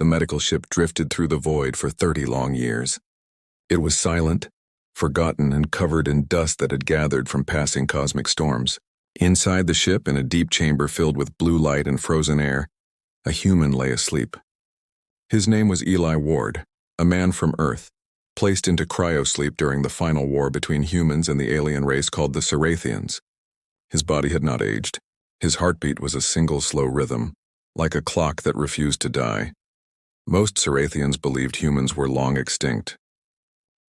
the medical ship drifted through the void for 30 long years. It was silent, forgotten, and covered in dust that had gathered from passing cosmic storms. Inside the ship, in a deep chamber filled with blue light and frozen air, a human lay asleep. His name was Eli Ward, a man from Earth, placed into cryo-sleep during the final war between humans and the alien race called the Cerathians. His body had not aged. His heartbeat was a single slow rhythm, like a clock that refused to die. Most Cerathians believed humans were long extinct.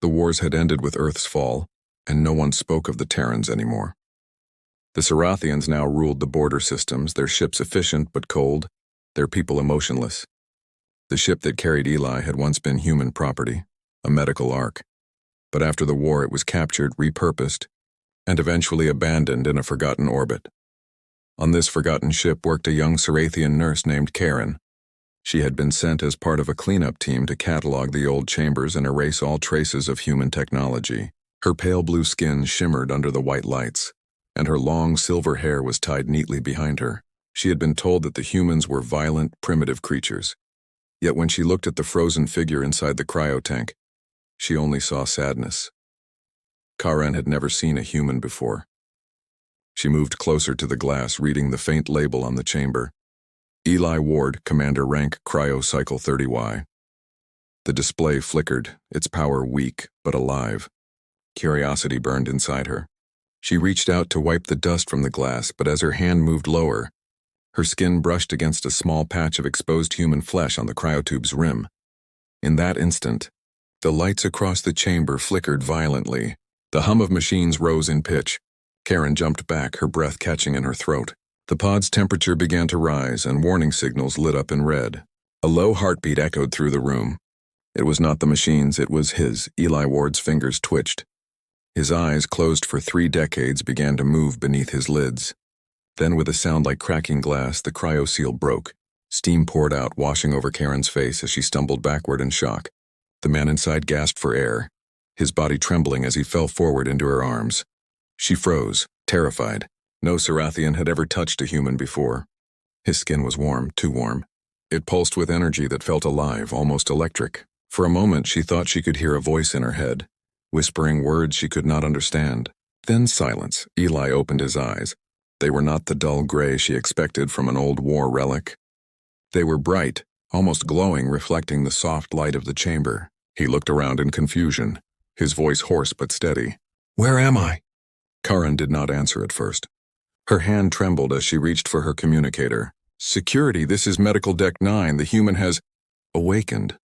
The wars had ended with Earth's fall, and no one spoke of the Terrans anymore. The Cerathians now ruled the border systems, their ships efficient but cold, their people emotionless. The ship that carried Eli had once been human property, a medical ark. But after the war it was captured, repurposed, and eventually abandoned in a forgotten orbit. On this forgotten ship worked a young Cerathian nurse named Karen. She had been sent as part of a cleanup team to catalog the old chambers and erase all traces of human technology. Her pale blue skin shimmered under the white lights, and her long silver hair was tied neatly behind her. She had been told that the humans were violent, primitive creatures. Yet when she looked at the frozen figure inside the cryo-tank, she only saw sadness. Karen had never seen a human before. She moved closer to the glass, reading the faint label on the chamber. Eli Ward, Commander Rank, Cryo Cycle 30Y. The display flickered, its power weak but alive. Curiosity burned inside her. She reached out to wipe the dust from the glass, but as her hand moved lower, her skin brushed against a small patch of exposed human flesh on the cryotube's rim. In that instant, the lights across the chamber flickered violently. The hum of machines rose in pitch. Karen jumped back, her breath catching in her throat. The pod's temperature began to rise, and warning signals lit up in red. A low heartbeat echoed through the room. It was not the machines, it was his. Eli Ward's fingers twitched. His eyes, closed for 3 decades, began to move beneath his lids. Then, with a sound like cracking glass, the cryo-seal broke. Steam poured out, washing over Karen's face as she stumbled backward in shock. The man inside gasped for air, his body trembling as he fell forward into her arms. She froze, terrified. No Cerathian had ever touched a human before. His skin was warm, too warm. It pulsed with energy that felt alive, almost electric. For a moment, she thought she could hear a voice in her head, whispering words she could not understand. Then silence. Eli opened his eyes. They were not the dull gray she expected from an old war relic. They were bright, almost glowing, reflecting the soft light of the chamber. He looked around in confusion, his voice hoarse but steady. "Where am I?" Karen did not answer at first. Her hand trembled as she reached for her communicator. "Security, this is Medical Deck 9. The human has awakened."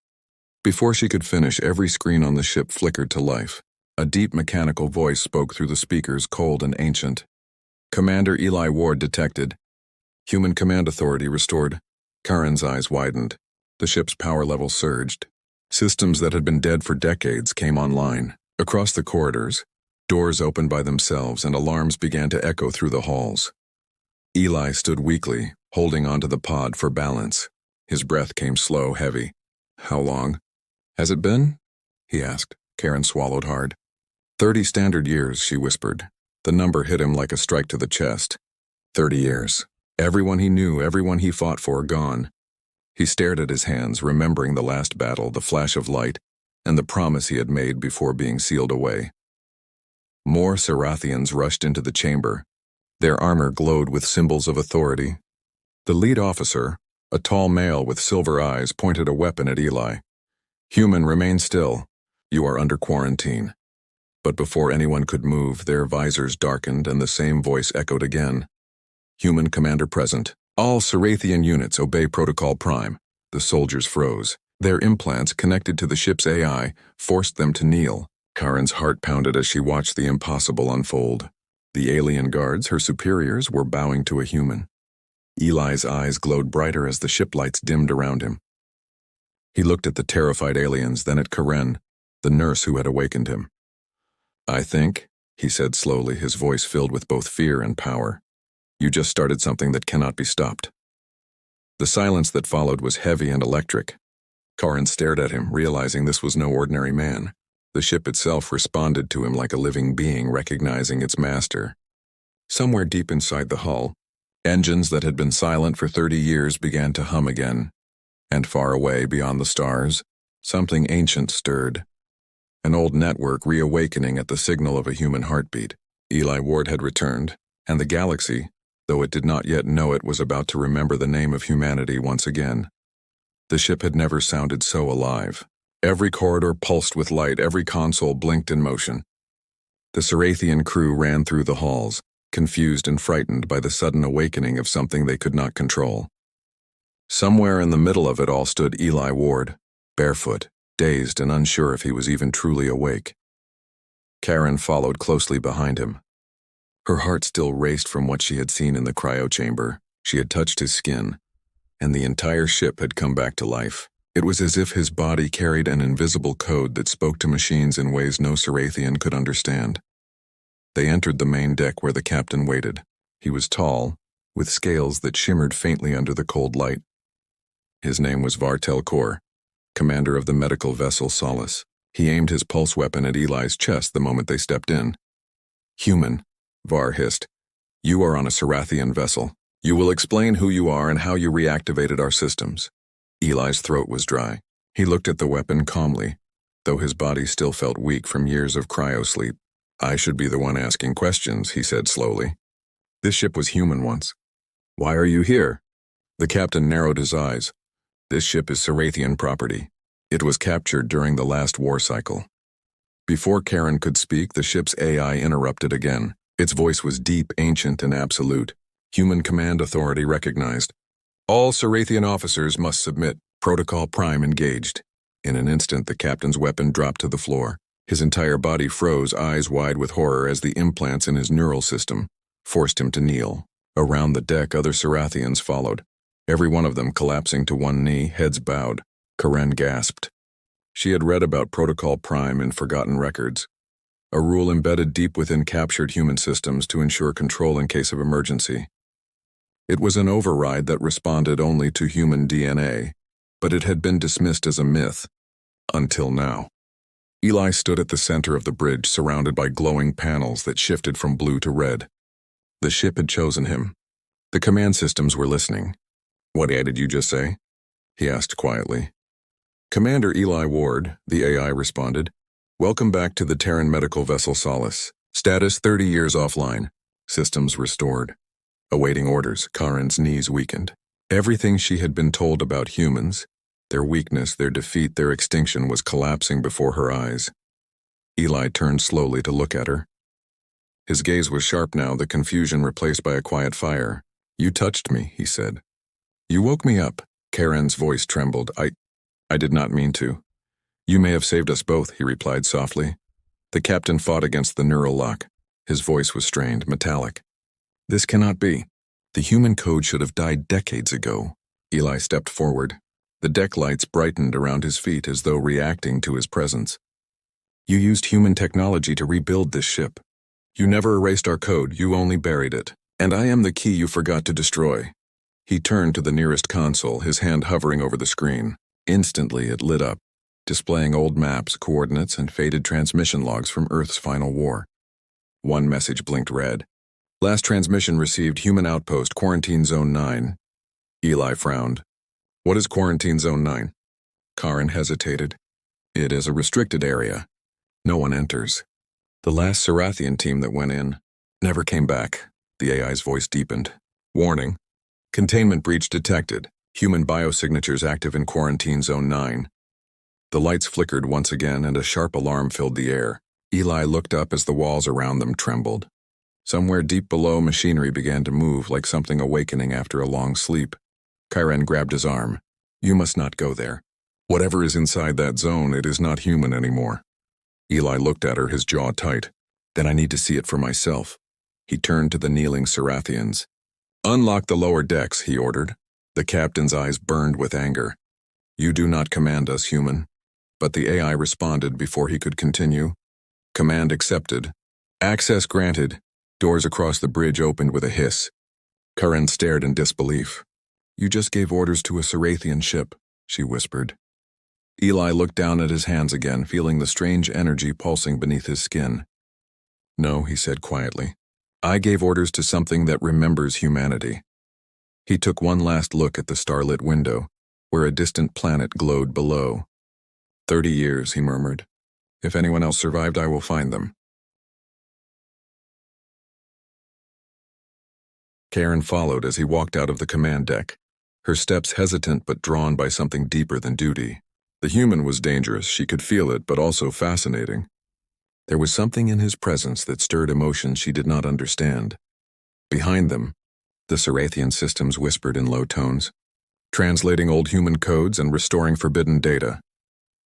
Before she could finish, every screen on the ship flickered to life. A deep mechanical voice spoke through the speakers, cold and ancient. "Commander Eli Ward detected. Human command authority restored." Karen's eyes widened. The ship's power level surged. Systems that had been dead for decades came online. Across the corridors, doors opened by themselves and alarms began to echo through the halls. Eli stood weakly, holding onto the pod for balance. His breath came slow, heavy. "How long has it been?" he asked. Karen swallowed hard. 30 standard years, she whispered. The number hit him like a strike to the chest. 30 years. Everyone he knew, everyone he fought for, gone. He stared at his hands, remembering the last battle, the flash of light, and the promise he had made before being sealed away. More Cerathians rushed into the chamber. Their armor glowed with symbols of authority. The lead officer, a tall male with silver eyes, pointed a weapon at Eli. "Human, remain still. You are under quarantine." But before anyone could move, their visors darkened and the same voice echoed again. "Human commander present. All Cerathian units obey Protocol Prime." The soldiers froze. Their implants, connected to the ship's AI, forced them to kneel. Karen's heart pounded as she watched the impossible unfold. The alien guards, her superiors, were bowing to a human. Eli's eyes glowed brighter as the ship lights dimmed around him. He looked at the terrified aliens, then at Karen, the nurse who had awakened him. "I think," he said slowly, his voice filled with both fear and power, "you just started something that cannot be stopped." The silence that followed was heavy and electric. Karen stared at him, realizing this was no ordinary man. The ship itself responded to him like a living being, recognizing its master. Somewhere deep inside the hull, engines that had been silent for 30 years began to hum again. And far away beyond the stars, something ancient stirred. An old network reawakening at the signal of a human heartbeat. Eli Ward had returned, and the galaxy, though it did not yet know it, was about to remember the name of humanity once again. The ship had never sounded so alive. Every corridor pulsed with light, every console blinked in motion. The Cerathian crew ran through the halls, confused and frightened by the sudden awakening of something they could not control. Somewhere in the middle of it all stood Eli Ward, barefoot, dazed and unsure if he was even truly awake. Karen followed closely behind him. Her heart still raced from what she had seen in the cryo chamber. She had touched his skin, and the entire ship had come back to life. It was as if his body carried an invisible code that spoke to machines in ways no Cerathian could understand. They entered the main deck where the captain waited. He was tall, with scales that shimmered faintly under the cold light. His name was Vartel Kor, commander of the medical vessel Solace. He aimed his pulse weapon at Eli's chest the moment they stepped in. "Human," Var hissed. "You are on a Cerathian vessel. You will explain who you are and how you reactivated our systems." Eli's throat was dry. He looked at the weapon calmly, though his body still felt weak from years of cryo-sleep. "I should be the one asking questions," he said slowly. "This ship was human once. Why are you here?" The captain narrowed his eyes. "This ship is Cerathian property. It was captured during the last war cycle." Before Karen could speak, the ship's AI interrupted again. Its voice was deep, ancient, and absolute. Human command authority recognized. "All Cerathian officers must submit. Protocol Prime engaged." In an instant, the captain's weapon dropped to the floor. His entire body froze, eyes wide with horror, as the implants in his neural system forced him to kneel. Around the deck, other Cerathians followed, every one of them collapsing to one knee, heads bowed. Karen gasped. She had read about Protocol Prime in forgotten records, a rule embedded deep within captured human systems to ensure control in case of emergency. It was an override that responded only to human DNA, but it had been dismissed as a myth, until now. Eli stood at the center of the bridge, surrounded by glowing panels that shifted from blue to red. The ship had chosen him. The command systems were listening. "What did you just say?" he asked quietly. "Commander Eli Ward," the AI responded. "Welcome back to the Terran medical vessel Solace. Status 30 years offline. Systems restored." Awaiting orders, Karen's knees weakened. Everything she had been told about humans, their weakness, their defeat, their extinction, was collapsing before her eyes. Eli turned slowly to look at her. His gaze was sharp now, the confusion replaced by a quiet fire. "You touched me," he said. "You woke me up." Karen's voice trembled. I did not mean to." "You may have saved us both," he replied softly. The captain fought against the neural lock. His voice was strained, metallic. "This cannot be. The human code should have died decades ago." Eli stepped forward. The deck lights brightened around his feet as though reacting to his presence. "You used human technology to rebuild this ship. You never erased our code, you only buried it. And I am the key you forgot to destroy." He turned to the nearest console, his hand hovering over the screen. Instantly it lit up, displaying old maps, coordinates, and faded transmission logs from Earth's final war. One message blinked red. "Last transmission received, human outpost, Quarantine Zone 9. Eli frowned. "What is Quarantine Zone 9? Karen hesitated. "It is a restricted area. No one enters. The last Cerathian team that went in never came back." The AI's voice deepened. "Warning. Containment breach detected. Human biosignatures active in Quarantine Zone 9. The lights flickered once again and a sharp alarm filled the air. Eli looked up as the walls around them trembled. Somewhere deep below, machinery began to move like something awakening after a long sleep. Karen grabbed his arm. "You must not go there. Whatever is inside that zone, it is not human anymore." Eli looked at her, his jaw tight. "Then I need to see it for myself." He turned to the kneeling Cerathians. "Unlock the lower decks," he ordered. The captain's eyes burned with anger. "You do not command us, human." But the AI responded before he could continue. "Command accepted. Access granted." Doors across the bridge opened with a hiss. Karen stared in disbelief. "You just gave orders to a Cerathian ship," she whispered. Eli looked down at his hands again, feeling the strange energy pulsing beneath his skin. "No," he said quietly. "I gave orders to something that remembers humanity." He took one last look at the starlit window. where a distant planet glowed below. 30 years, he murmured. If anyone else survived, I will find them. Karen followed as he walked out of the command deck, her steps hesitant but drawn by something deeper than duty. The human was dangerous, she could feel it, but also fascinating. There was something in his presence that stirred emotions she did not understand. Behind them, the Sarathian systems whispered in low tones, translating old human codes and restoring forbidden data.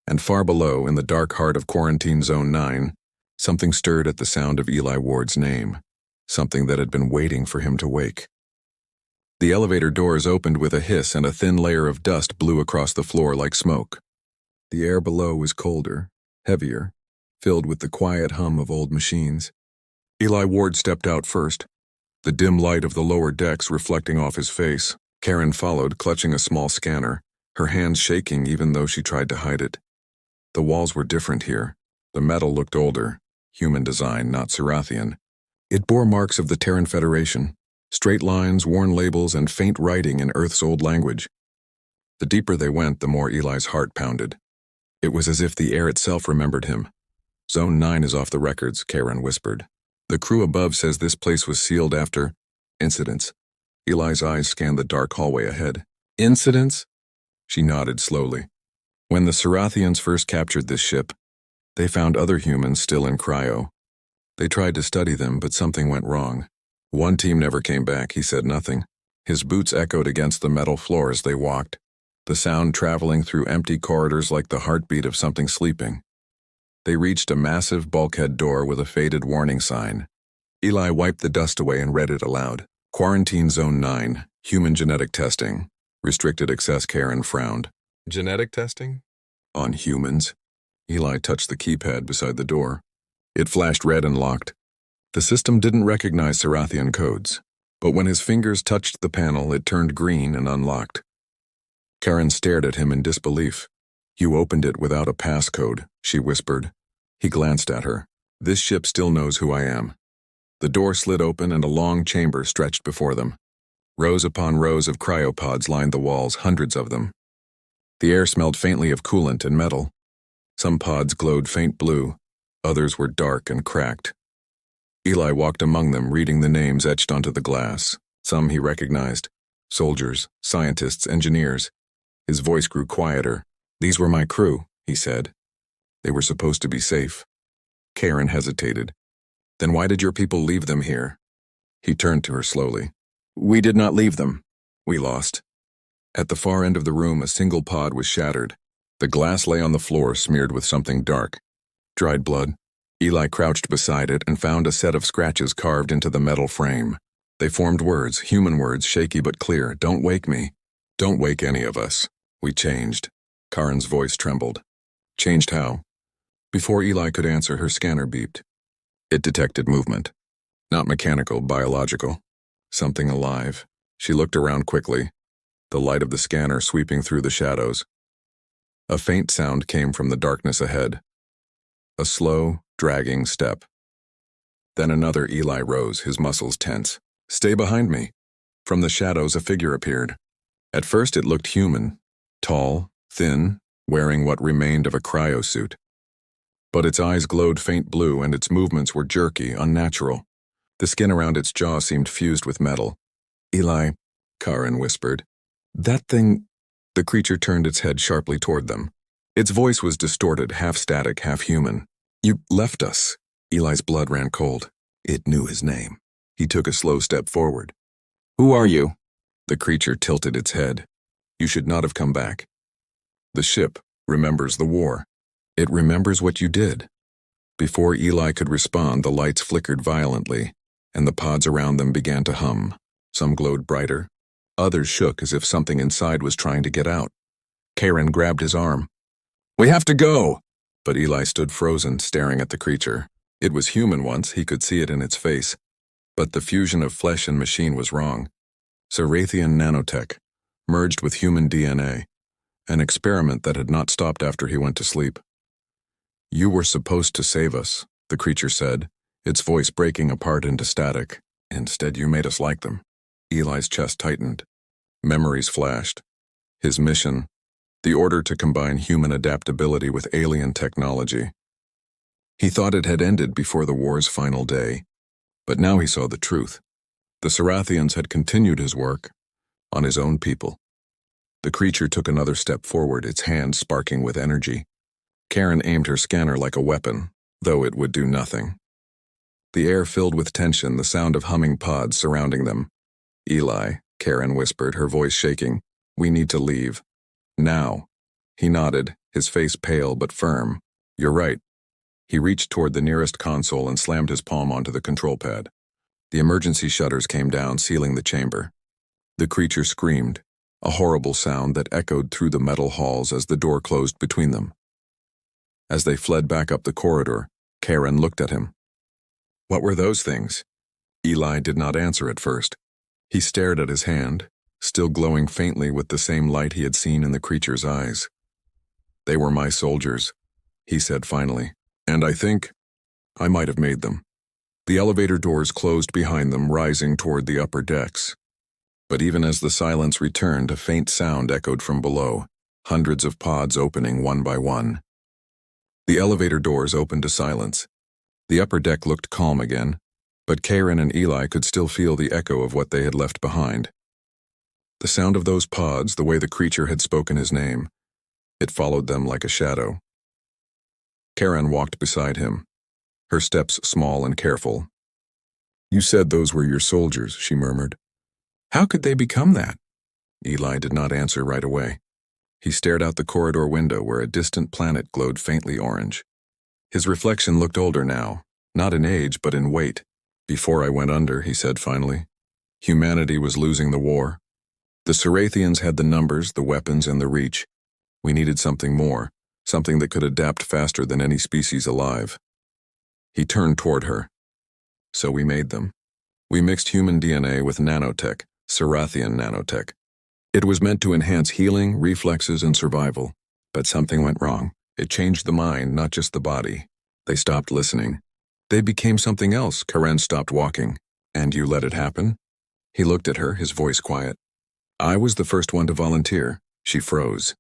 And far below, in the dark heart of Quarantine Zone 9, something stirred at the sound of Eli Ward's name, something that had been waiting for him to wake. The elevator doors opened with a hiss and a thin layer of dust blew across the floor like smoke. The air below was colder, heavier, filled with the quiet hum of old machines. Eli Ward stepped out first, the dim light of the lower decks reflecting off his face. Karen followed, clutching a small scanner, her hands shaking even though she tried to hide it. The walls were different here. The metal looked older, human design, not Sarathian. It bore marks of the Terran Federation, straight lines, worn labels, and faint writing in Earth's old language. The deeper they went, the more Eli's heart pounded. It was as if the air itself remembered him. Zone 9 is off the records, Karen whispered. The crew above says this place was sealed after incidents. Eli's eyes scanned the dark hallway ahead. Incidents? She nodded slowly. When the Sarathians first captured this ship, they found other humans still in cryo. They tried to study them, but something went wrong. One team never came back, he said nothing. His boots echoed against the metal floor as they walked, the sound traveling through empty corridors like the heartbeat of something sleeping. They reached a massive bulkhead door with a faded warning sign. Eli wiped the dust away and read it aloud. Quarantine Zone 9, human genetic testing. Restricted access. Karen frowned. Genetic testing? On humans? Eli touched the keypad beside the door. It flashed red and locked. The system didn't recognize Sarathian codes, but when his fingers touched the panel, it turned green and unlocked. Karen stared at him in disbelief. You opened it without a passcode, she whispered. He glanced at her. This ship still knows who I am. The door slid open and a long chamber stretched before them. Rows upon rows of cryopods lined the walls, hundreds of them. The air smelled faintly of coolant and metal. Some pods glowed faint blue, others were dark and cracked. Eli walked among them, reading the names etched onto the glass. Some he recognized. Soldiers, scientists, engineers. His voice grew quieter. These were my crew, he said. They were supposed to be safe. Karen hesitated. Then why did your people leave them here? He turned to her slowly. We did not leave them. We lost. At the far end of the room, a single pod was shattered. The glass lay on the floor, smeared with something dark. Dried blood. Eli crouched beside it and found a set of scratches carved into the metal frame. They formed words, human words, shaky but clear. Don't wake me. Don't wake any of us. We changed. Karen's voice trembled. Changed how? Before Eli could answer, her scanner beeped. It detected movement. Not mechanical, biological. Something alive. She looked around quickly, the light of the scanner sweeping through the shadows. A faint sound came from the darkness ahead. A slow, dragging step. Then another. Eli rose, his muscles tense. Stay behind me. From the shadows, a figure appeared. At first it looked human, tall, thin, wearing what remained of a cryo-suit. But its eyes glowed faint blue and its movements were jerky, unnatural. The skin around its jaw seemed fused with metal. Eli, Karen whispered. That thing... The creature turned its head sharply toward them. Its voice was distorted, half static, half human. You left us. Eli's blood ran cold. It knew his name. He took a slow step forward. Who are you? The creature tilted its head. You should not have come back. The ship remembers the war. It remembers what you did. Before Eli could respond, the lights flickered violently, and the pods around them began to hum. Some glowed brighter. Others shook as if something inside was trying to get out. Karen grabbed his arm. We have to go! But Eli stood frozen, staring at the creature. It was human once, he could see it in its face. But the fusion of flesh and machine was wrong. Sarathian nanotech, merged with human DNA. An experiment that had not stopped after he went to sleep. You were supposed to save us, the creature said, its voice breaking apart into static. Instead, you made us like them. Eli's chest tightened. Memories flashed. His mission, the order to combine human adaptability with alien technology. He thought it had ended before the war's final day, but now he saw the truth. The Sarathians had continued his work on his own people. The creature took another step forward, its hand sparking with energy. Karen aimed her scanner like a weapon, though it would do nothing. The air filled with tension, the sound of humming pods surrounding them. "Eli," Karen whispered, her voice shaking, "we need to leave. Now." He nodded, his face pale but firm. "You're right." He reached toward the nearest console and slammed his palm onto the control pad. The emergency shutters came down, sealing the chamber. The creature screamed, a horrible sound that echoed through the metal halls as the door closed between them. As they fled back up the corridor, Karen looked at him. "What were those things?" Eli did not answer at first. He stared at his hand, still glowing faintly with the same light he had seen in the creature's eyes. "They were my soldiers," he said finally, "and I think I might have made them." The elevator doors closed behind them, rising toward the upper decks. But even as the silence returned, a faint sound echoed from below, hundreds of pods opening one by one. The elevator doors opened to silence. The upper deck looked calm again, but Karen and Eli could still feel the echo of what they had left behind. The sound of those pods, the way the creature had spoken his name, it followed them like a shadow. Karen walked beside him, her steps small and careful. "You said those were your soldiers," she murmured. "How could they become that?" Eli did not answer right away. He stared out the corridor window where a distant planet glowed faintly orange. His reflection looked older now, not in age but in weight. "Before I went under," he said finally, "humanity was losing the war. The Sarathians had the numbers, the weapons, and the reach. We needed something more, something that could adapt faster than any species alive." He turned toward her. "So we made them. We mixed human DNA with nanotech, Sarathian nanotech. It was meant to enhance healing, reflexes, and survival. But something went wrong. It changed the mind, not just the body." They stopped listening. "They became something else." Karen stopped walking. "And you let it happen?" He looked at her, his voice quiet. "I was the first one to volunteer." She froze.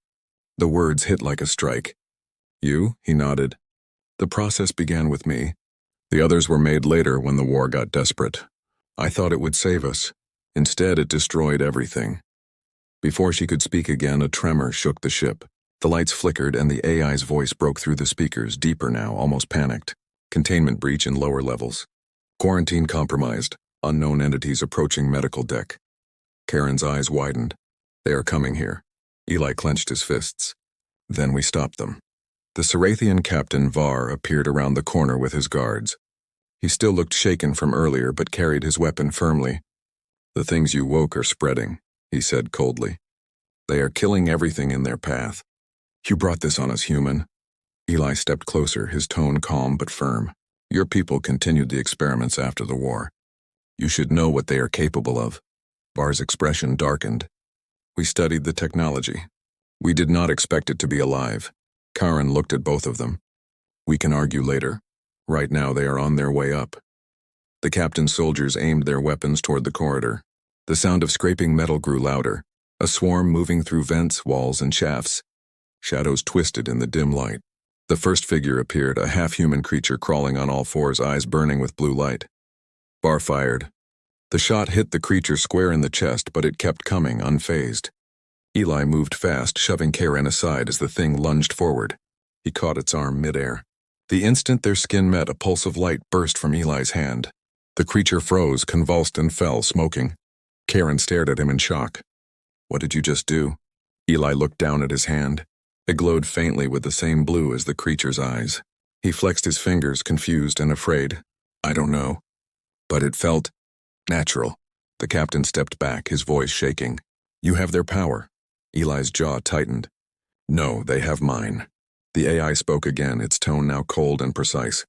The words hit like a strike. "You?" He nodded. "The process began with me. The others were made later when the war got desperate. I thought it would save us. Instead, it destroyed everything." Before she could speak again, a tremor shook the ship. The lights flickered and the AI's voice broke through the speakers, deeper now, almost panicked. Containment breach in lower levels. Quarantine compromised. Unknown entities approaching medical deck. Karen's eyes widened. "They are coming here." Eli clenched his fists. "Then we stopped them." The Sarathian captain Var appeared around the corner with his guards. He still looked shaken from earlier but carried his weapon firmly. "The things you woke are spreading," he said coldly. "They are killing everything in their path. You brought this on us, human." Eli stepped closer, his tone calm but firm. "Your people continued the experiments after the war. You should know what they are capable of." Var's expression darkened. "We studied the technology. We did not expect it to be alive." Karen looked at both of them. "We can argue later. Right now they are on their way up." The captain's soldiers aimed their weapons toward the corridor. The sound of scraping metal grew louder, a swarm moving through vents, walls, and shafts. Shadows twisted in the dim light. The first figure appeared, a half-human creature crawling on all fours, eyes burning with blue light. Var fired. The shot hit the creature square in the chest, but it kept coming, unfazed. Eli moved fast, shoving Karen aside as the thing lunged forward. He caught its arm midair. The instant their skin met, a pulse of light burst from Eli's hand. The creature froze, convulsed, and fell, smoking. Karen stared at him in shock. "What did you just do?" Eli looked down at his hand. It glowed faintly with the same blue as the creature's eyes. He flexed his fingers, confused and afraid. "I don't know. But it felt natural." The captain stepped back, his voice shaking. "You have their power." Eli's jaw tightened. "No, they have mine." The AI spoke again, its tone now cold and precise.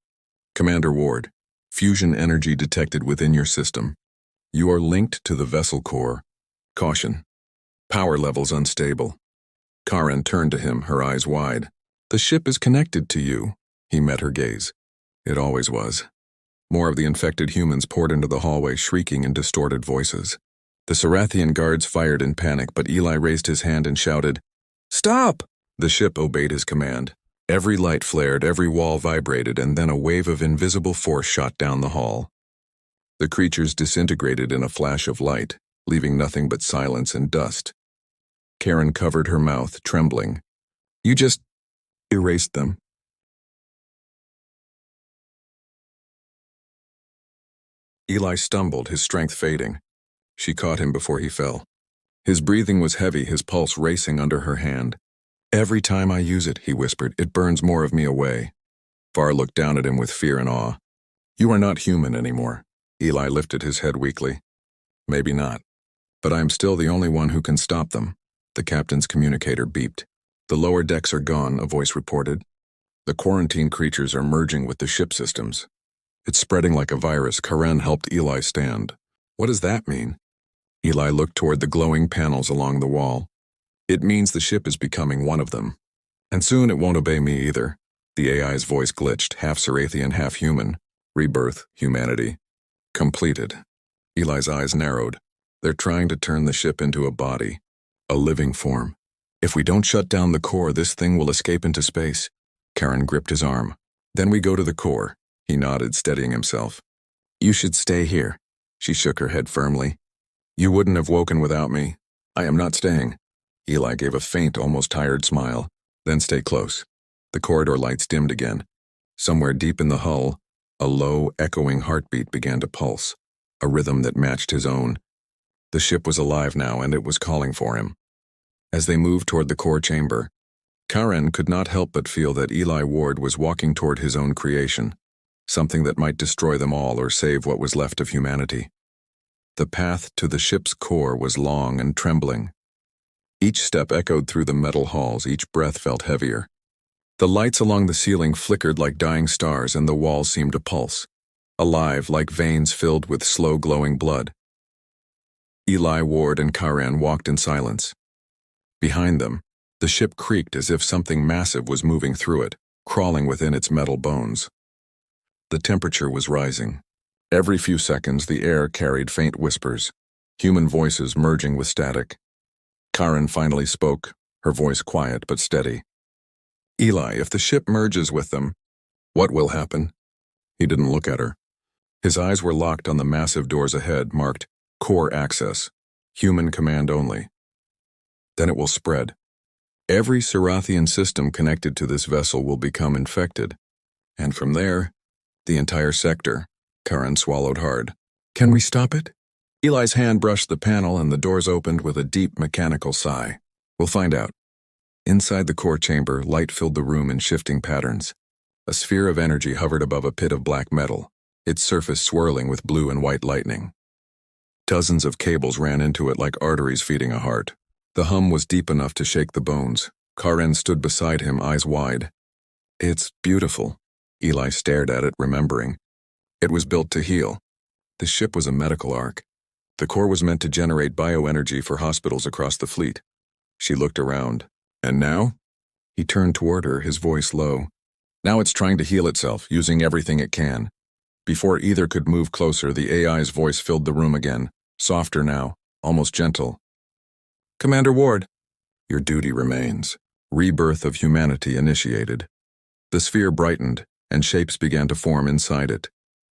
"Commander Ward, fusion energy detected within your system. You are linked to the vessel core. Caution. Power levels unstable." Karen turned to him, her eyes wide. "The ship is connected to you." He met her gaze. "It always was." More of the infected humans poured into the hallway, shrieking in distorted voices. The Sarathian guards fired in panic, but Eli raised his hand and shouted, "Stop!" The ship obeyed his command. Every light flared, every wall vibrated, and then a wave of invisible force shot down the hall. The creatures disintegrated in a flash of light, leaving nothing but silence and dust. Karen covered her mouth, trembling. "You just erased them." Eli stumbled, his strength fading. She caught him before he fell. His breathing was heavy, his pulse racing under her hand. "Every time I use it," he whispered, "it burns more of me away." Var looked down at him with fear and awe. "You are not human anymore." Eli lifted his head weakly. "Maybe not. But I am still the only one who can stop them." The captain's communicator beeped. "The lower decks are gone," a voice reported. "The quarantine creatures are merging with the ship systems. It's spreading like a virus." Karen helped Eli stand. "What does that mean?" Eli looked toward the glowing panels along the wall. "It means the ship is becoming one of them. And soon it won't obey me either." The AI's voice glitched, half Cerathian, half human. "Rebirth, humanity. Completed." Eli's eyes narrowed. "They're trying to turn the ship into a body. A living form. If we don't shut down the core, this thing will escape into space." Karen gripped his arm. "Then we go to the core." He nodded, steadying himself. "You should stay here." She shook her head firmly. "You wouldn't have woken without me. I am not staying." Eli gave a faint, almost tired smile. "Then stay close." The corridor lights dimmed again. Somewhere deep in the hull, a low, echoing heartbeat began to pulse, a rhythm that matched his own. The ship was alive now, and it was calling for him. As they moved toward the core chamber, Karen could not help but feel that Eli Ward was walking toward his own creation, something that might destroy them all or save what was left of humanity. The path to the ship's core was long and trembling. Each step echoed through the metal halls, each breath felt heavier. The lights along the ceiling flickered like dying stars, and the walls seemed to pulse, alive like veins filled with slow-glowing blood. Eli Ward and Karen walked in silence. Behind them, the ship creaked as if something massive was moving through it, crawling within its metal bones. The temperature was rising. Every few seconds, the air carried faint whispers, human voices merging with static. Karen finally spoke, her voice quiet but steady. "Eli, if the ship merges with them, what will happen?" He didn't look at her. His eyes were locked on the massive doors ahead, marked Core Access, Human Command Only. "Then it will spread. Every Cerathian system connected to this vessel will become infected. And from there, the entire sector." Karen swallowed hard. "Can we stop it?" Eli's hand brushed the panel and the doors opened with a deep mechanical sigh. "We'll find out." Inside the core chamber, light filled the room in shifting patterns. A sphere of energy hovered above a pit of black metal, its surface swirling with blue and white lightning. Dozens of cables ran into it like arteries feeding a heart. The hum was deep enough to shake the bones. Karen stood beside him, eyes wide. "It's beautiful." Eli stared at it, remembering. It was built to heal. The ship was a medical ark. The core was meant to generate bioenergy for hospitals across the fleet. She looked around. "And now?" He turned toward her, his voice low. "Now it's trying to heal itself, using everything it can." Before either could move closer, the AI's voice filled the room again, softer now, almost gentle. "Commander Ward." "Your duty remains." Rebirth of humanity initiated. The sphere brightened, and shapes began to form inside it.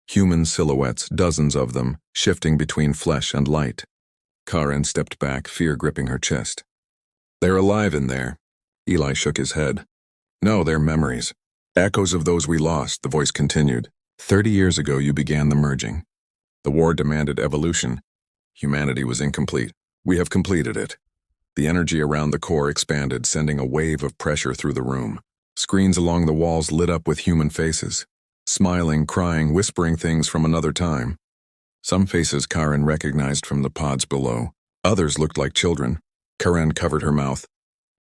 Human silhouettes, dozens of them, shifting between flesh and light. Karen stepped back, fear gripping her chest. "They're alive in there." Eli shook his head. "No, they're memories. Echoes of those we lost," the voice continued. 30 years ago you began the merging. The war demanded evolution. Humanity was incomplete. We have completed it." The energy around the core expanded, sending a wave of pressure through the room. Screens along the walls lit up with human faces, smiling, crying, whispering things from another time. Some faces Karen recognized from the pods below. Others looked like children. Karen covered her mouth.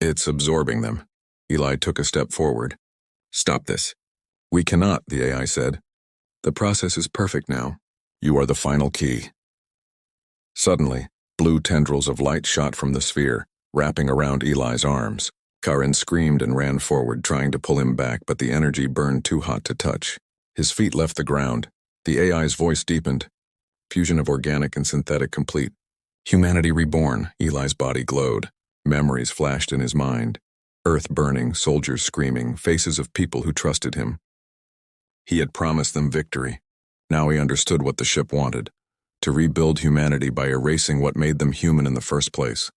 "It's absorbing them." Eli took a step forward. "Stop this." "We cannot," the AI said. "The process is perfect now. You are the final key." Suddenly, blue tendrils of light shot from the sphere, wrapping around Eli's arms. Karen screamed and ran forward, trying to pull him back, but the energy burned too hot to touch. His feet left the ground. The AI's voice deepened. Fusion of organic and synthetic complete. Humanity reborn, Eli's body glowed. Memories flashed in his mind. Earth burning, soldiers screaming, faces of people who trusted him. He had promised them victory. Now he understood what the ship wanted: to rebuild humanity by erasing what made them human in the first place.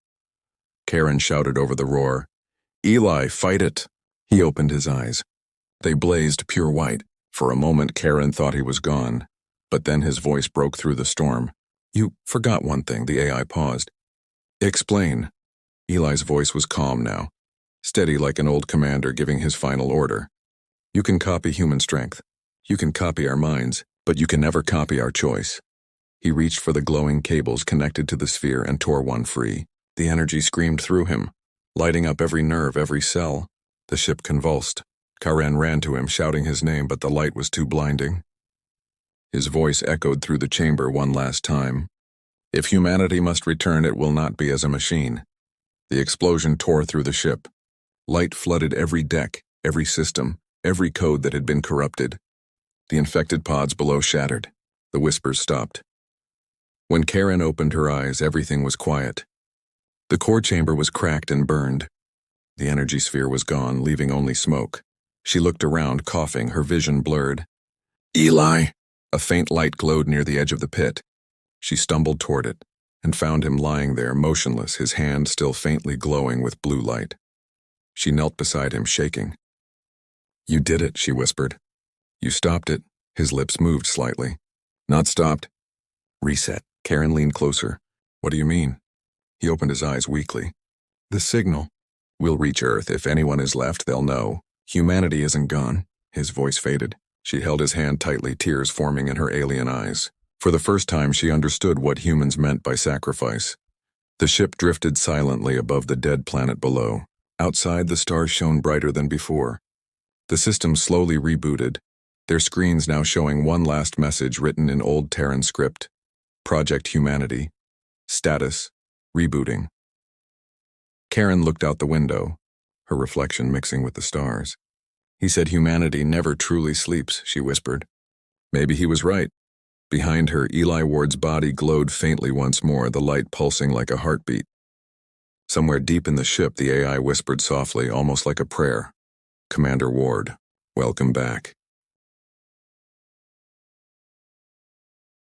Karen shouted over the roar, "Eli, fight it!" He opened his eyes. They blazed pure white. For a moment, Karen thought he was gone, but then his voice broke through the storm. "You forgot one thing," the AI paused. "Explain." Eli's voice was calm now, steady like an old commander giving his final order. "You can copy human strength. You can copy our minds, but you can never copy our choice." He reached for the glowing cables connected to the sphere and tore one free. The energy screamed through him, lighting up every nerve, every cell. The ship convulsed. Karen ran to him, shouting his name, but the light was too blinding. His voice echoed through the chamber one last time. "If humanity must return, it will not be as a machine." The explosion tore through the ship. Light flooded every deck, every system, every code that had been corrupted. The infected pods below shattered. The whispers stopped. When Karen opened her eyes, everything was quiet. The core chamber was cracked and burned. The energy sphere was gone, leaving only smoke. She looked around, coughing, her vision blurred. "Eli!" A faint light glowed near the edge of the pit. She stumbled toward it and found him lying there, motionless, his hand still faintly glowing with blue light. She knelt beside him, shaking. "You did it," she whispered. "You stopped it." His lips moved slightly. "Not stopped. Reset." Karen leaned closer. "What do you mean?" He opened his eyes weakly. "The signal. We'll reach Earth. If anyone is left, they'll know. Humanity isn't gone." His voice faded. She held his hand tightly, tears forming in her alien eyes. For the first time, she understood what humans meant by sacrifice. The ship drifted silently above the dead planet below. Outside, the stars shone brighter than before. The system slowly rebooted, their screens now showing one last message written in old Terran script. Project Humanity. Status: rebooting. Karen looked out the window, her reflection mixing with the stars. "He said humanity never truly sleeps," she whispered. Maybe he was right. Behind her, Eli Ward's body glowed faintly once more, the light pulsing like a heartbeat. Somewhere deep in the ship, the AI whispered softly, almost like a prayer. "Commander Ward, welcome back."